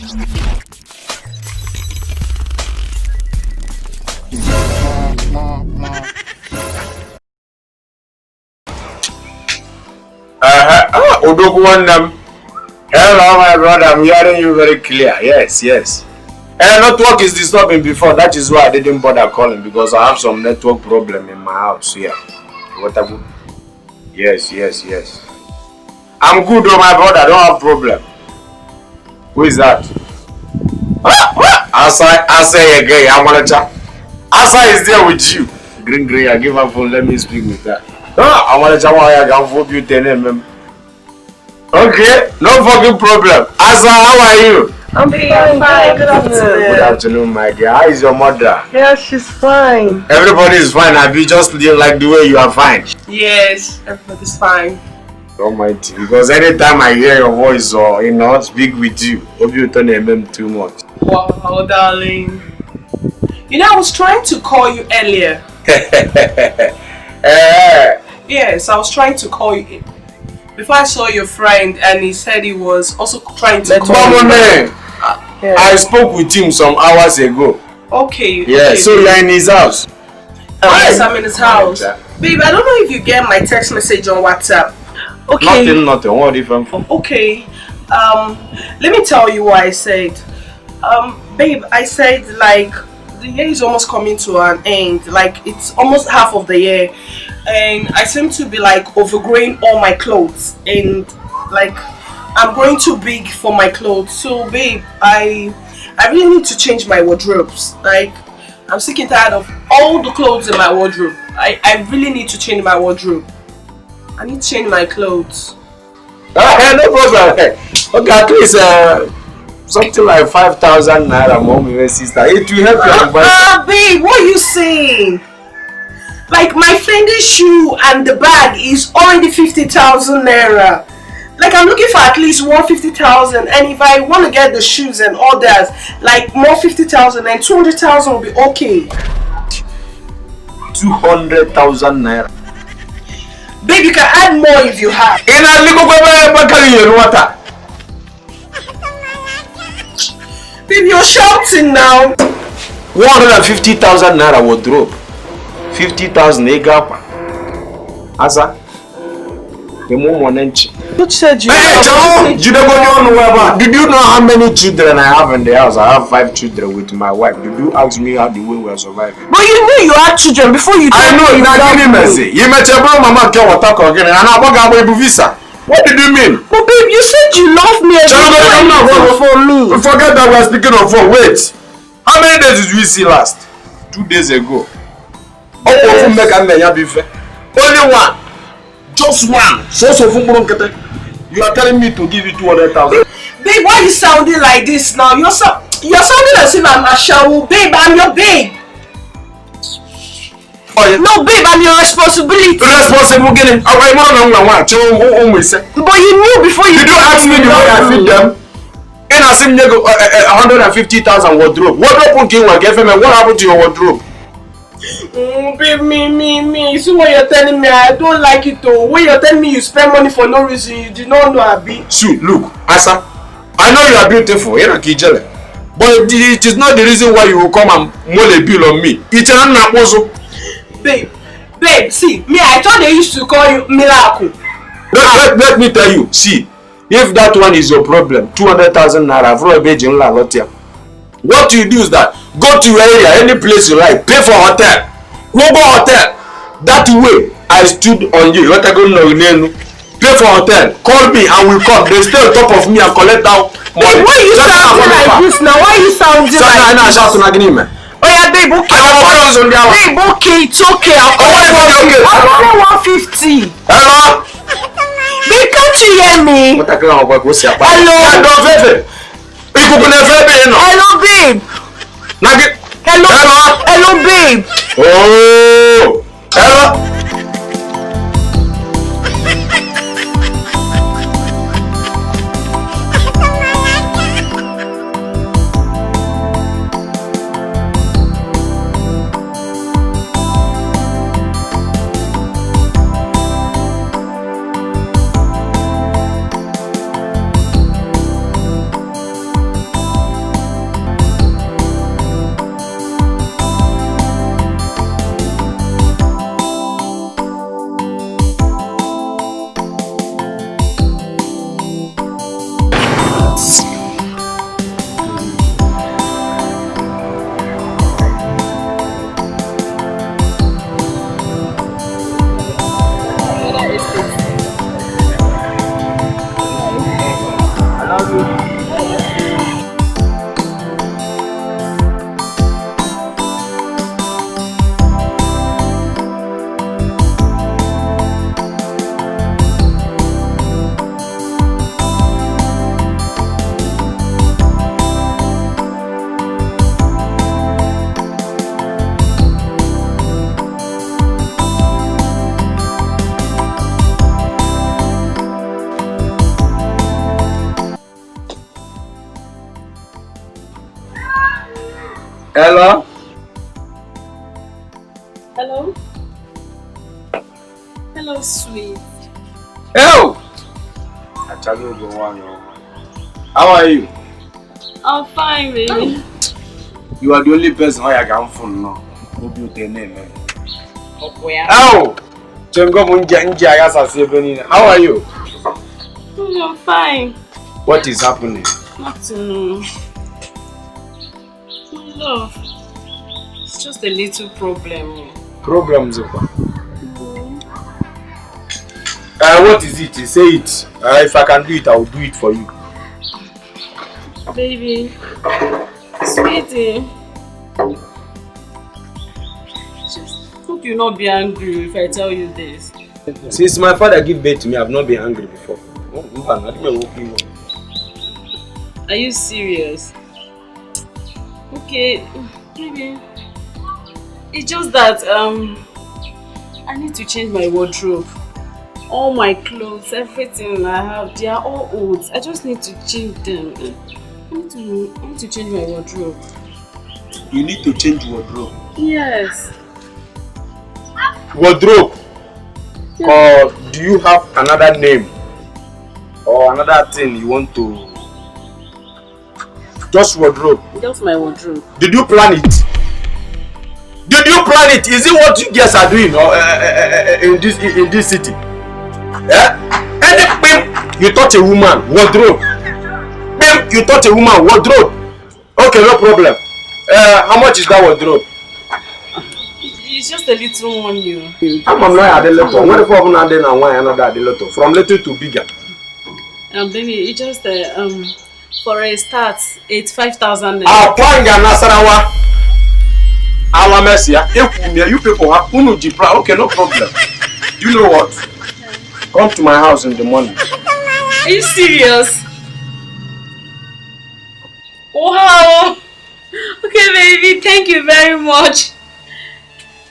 Odogu one them. Hello, my brother. I'm hearing you very clear. Yes. Network is disturbing before. That is why I didn't bother calling because I have some network problem in my house here. What about? Yes. I'm good, oh my brother. I don't have problem. Who is that? I say again. I'm gonna chat. Asa is there with you. Green. I give her phone. Let me speak with her. I wanna chat. I can hope you tell him. Okay, no fucking problem. Asa, how are you? I'm fine. Good afternoon. Good afternoon, my dear. How is your mother? Yeah, she's fine. Everybody is fine. I be just like the way you are fine. Yes, everybody's fine. Almighty, because anytime I hear your voice or speak with you, hope you don't name too much. Wow, darling. I was trying to call you earlier. Yes, I was trying to call you before I saw your friend, and he said he was also trying to call you. Yeah. I spoke with him some hours ago. Okay. Yeah, okay, so you're in his house? Yes, I'm in his house. Babe, I don't know if you get my text message on WhatsApp. Okay. Nothing. What different from? Okay. Let me tell you what I said. Babe, I said like the year is almost coming to an end. Like it's almost half of the year, and I seem to be like overgrowing all my clothes, and like I'm growing too big for my clothes. So, babe, I really need to change my wardrobes. Like I'm sick and tired of all the clothes in my wardrobe. I really need to change my wardrobe. I need to change my clothes. No problem. Okay, at least something like 5,000 naira, mommy and sister. It will help you. Babe, what are you saying? Like my Fendi shoe and the bag is already 50,000 naira. Like I'm looking for at least 150,000, and if I want to get the shoes and others, like more 50,000 and 200,000 will be okay. 200,000 naira. Babe, you can add more if you have. Babe, you're shouting now. 150,000 naira wardrobe. 50,000 egapa. Asa. You said you. Did you know how many children I have in the house? I have 5 children with my wife. Did you ask me how the way we are surviving? But you knew you had children before you. I know. Now give me mercy. You met your brother, mama, can what talk again? And I'm going to visa. What did you mean? But babe, you said you love me and you for me. Forget that we are speaking of phone. Wait. How many days did we see last? 2 days ago. Yes. Only one. Just one. You are telling me to give you 200,000. Babe, why are you sounding like this now? You're sounding as if I'm a shower. Babe, I'm your babe. No, babe, I'm your responsibility. Responsible getting. But you knew before you. Did you ask me the way I feed them? In a sim 150,000 wardrobe. What happened to you? What happened to your wardrobe? Babe, me. See what you're telling me? I don't like it though. When you're telling me you spend money for no reason, you did not know Abi. See, look, Asa, I know you are beautiful, you're a kijele. But it is not the reason why you will come and mole a bill on me. It's an also. Babe, see, me, I thought they used to call you Miracle. Let me tell you, see, if that one is your problem, 200,000 naira for a Beijing La Lotia. What you do is that go to your area, any place you like, pay for hotel, go hotel. That way, I stood on you. What I go know, pay for hotel, call me and we come. They stay on top of me and collect out money. Why you sounding like this now? Why you sounding like this? Oh yeah, babe, okay. Babe, okay, it's okay. I'll call 150. Hello? Babe, can't you hear me? Hello? Hello, babe. Hello, babe. Oh, hello. Hello? Hello? Hello, sweet. Hello! How are you? I'm fine, baby. You are the only person I can phone now. Hope you tell me, man. Oh, how are you? I'm fine. What is happening? Nothing. Love. It's just a little problem. Problems, what is it? Say it. If I can do it, I will do it for you. Baby. Sweetie. Just hope you'll not be angry if I tell you this. Since my father gave birth to me, I've not been angry before. Are you serious? Okay, maybe. It's just that I need to change my wardrobe. All my clothes, everything I have, they are all old. I just need to change them. I need to change my wardrobe. You need to change wardrobe. Yes. Wardrobe? Yeah. Or do you have another name? Or another thing you want to... Just wardrobe? Just my wardrobe. Did you plan it? Did you plan it? Is it what you guys are doing in this city? Yeah? Anything you touch a woman, wardrobe. You touch a woman, wardrobe. Okay, no problem. How much is that wardrobe? It's just a little one, you. I'm not a little. What if I'm not another little? From little to bigger. Baby, it's just for a start, it's 5,000. Our plan Nasarawa. Our mercy. You people have Unujipra. Okay, no problem. You know what? Come to my house in the morning. Are you serious? Wow. Okay, baby. Thank you very much.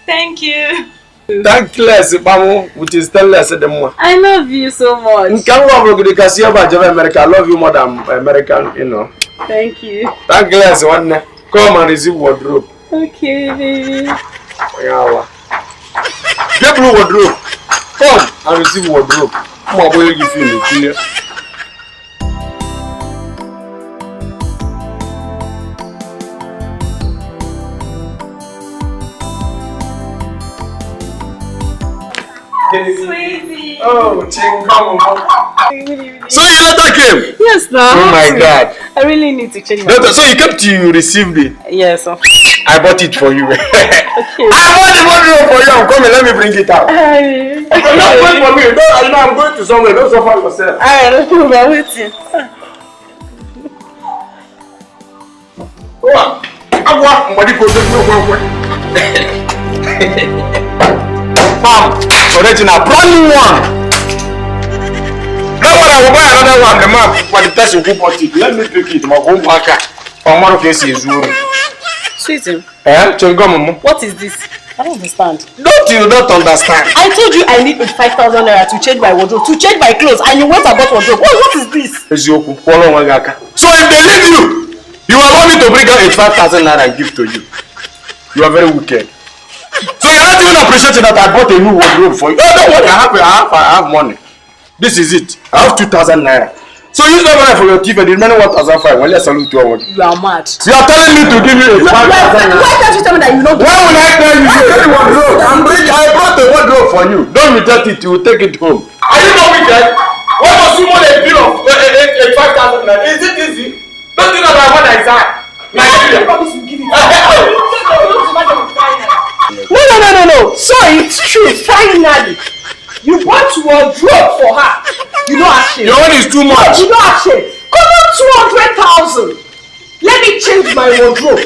Thank you. Thankless, Bamu, which is still less than more. I love you so much. America. I love you more than American, you know. Thank you. Thankless, one. Come and receive wardrobe. Okay, baby. Get blue wardrobe. Come and receive wardrobe. Come on, boy, give you clear. Sweetie. Oh, Chingam. So your letter came? Yes, now. Oh my God. I really need to change my Letter. So you kept you received it? Yes. I bought it for you. Okay. I bought the wardrobe for you. Come and let me bring it out. Don't wait for me. No, I'm going to somewhere. Don't suffer yourself. Alright, let's move. I'm waiting. Mom, original, brand new one. No one will buy another one. The map for the person who bought it. Let me pick it. My home banker. Tomorrow case is Zuru. Sweetie. Chengom. What is this? I don't understand. You don't understand. I told you I need 5,000 naira to change my wardrobe, to change my clothes, and you went and bought wardrobe. What is this? So if they leave you, you allow me to bring out 5,000 naira and give to you. You are very wicked. So you're not even appreciating that I bought a new wardrobe for you. Oh, don't worry, I have money. This is it. I have 2,000 naira. So use that money for your TV. The remaining 1,500. Well, let's salute you. You are mad. You are telling me to give you 5,000 naira. Why can't you tell me that you know? Why will I tell you? I brought a wardrobe for you. Don't reject it. You will take it home. Are you not wicked? What was you want a bill of 5,000 naira? Is it easy? Don't think about what I said. Nigeria. No. So it's true. Finally, you bought wardrobe for her. You know actually. Your own is too much. You know actually. Come on, 200,000. Let me change my wardrobe.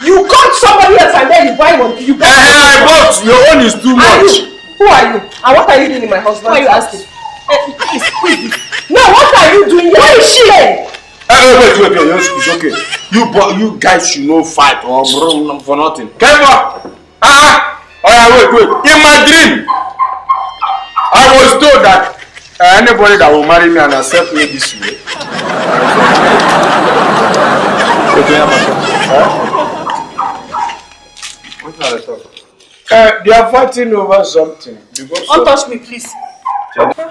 You got somebody else and then you buy one. You buy I bought. Your own is too much. Who are you? And what are you doing in my husband's Why are you house? asking? Please. No, what are you doing? Where is she? Wait. It's okay. You guys should not fight or bro for nothing. Kemba. Wait. In my dream, I was told that anybody that will marry me and accept me this way. They are fighting over something. Don't touch me, please.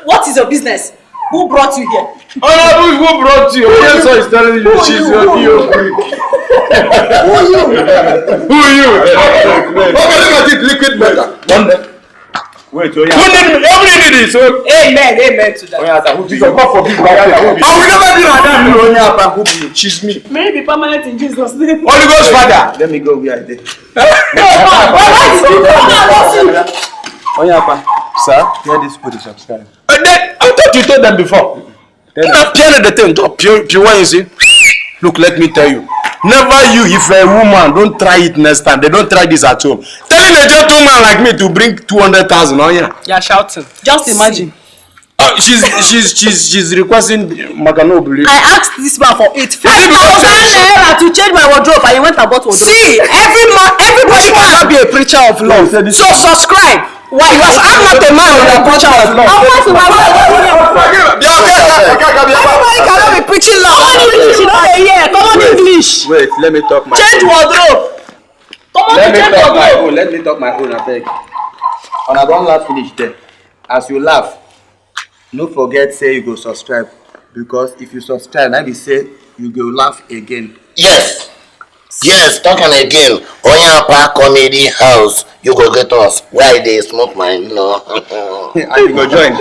What is your business? Who brought you here? Oh, who brought you? Yes, I is telling you she's your PO freak. Who are you? Okay, look at it, liquid metal. Wait, who did this? Amen to that. I will never be like that. She's me. May it be permanent in Jesus' name. Holy Ghost Father. Let me go where I did. Sir, hear this people to subscribe. I thought you told them before. Look, let me tell you. Never you, if a woman, don't try it next time. They don't try this at home. Telling a gentleman like me to bring 200,000 on you. You're shouting. Just imagine. She's requesting Maganobli. I asked this man for 85,000 naira to change my wardrobe and he went and bought wardrobe. See, everybody cannot be a preacher of love. So subscribe. Why? Because I'm not a man with a preacher of love. Everybody cannot be preaching love. Come on English. Wait, let me talk my Change wardrobe. Let me talk my own, I beg. And I don't laugh finish there. As you laugh, no forget say you go subscribe. Because if you subscribe, now we say you go laugh again. Yes, talking again. Oyapa Comedy House. You go get us. Why they smoke mine? No. And you go join.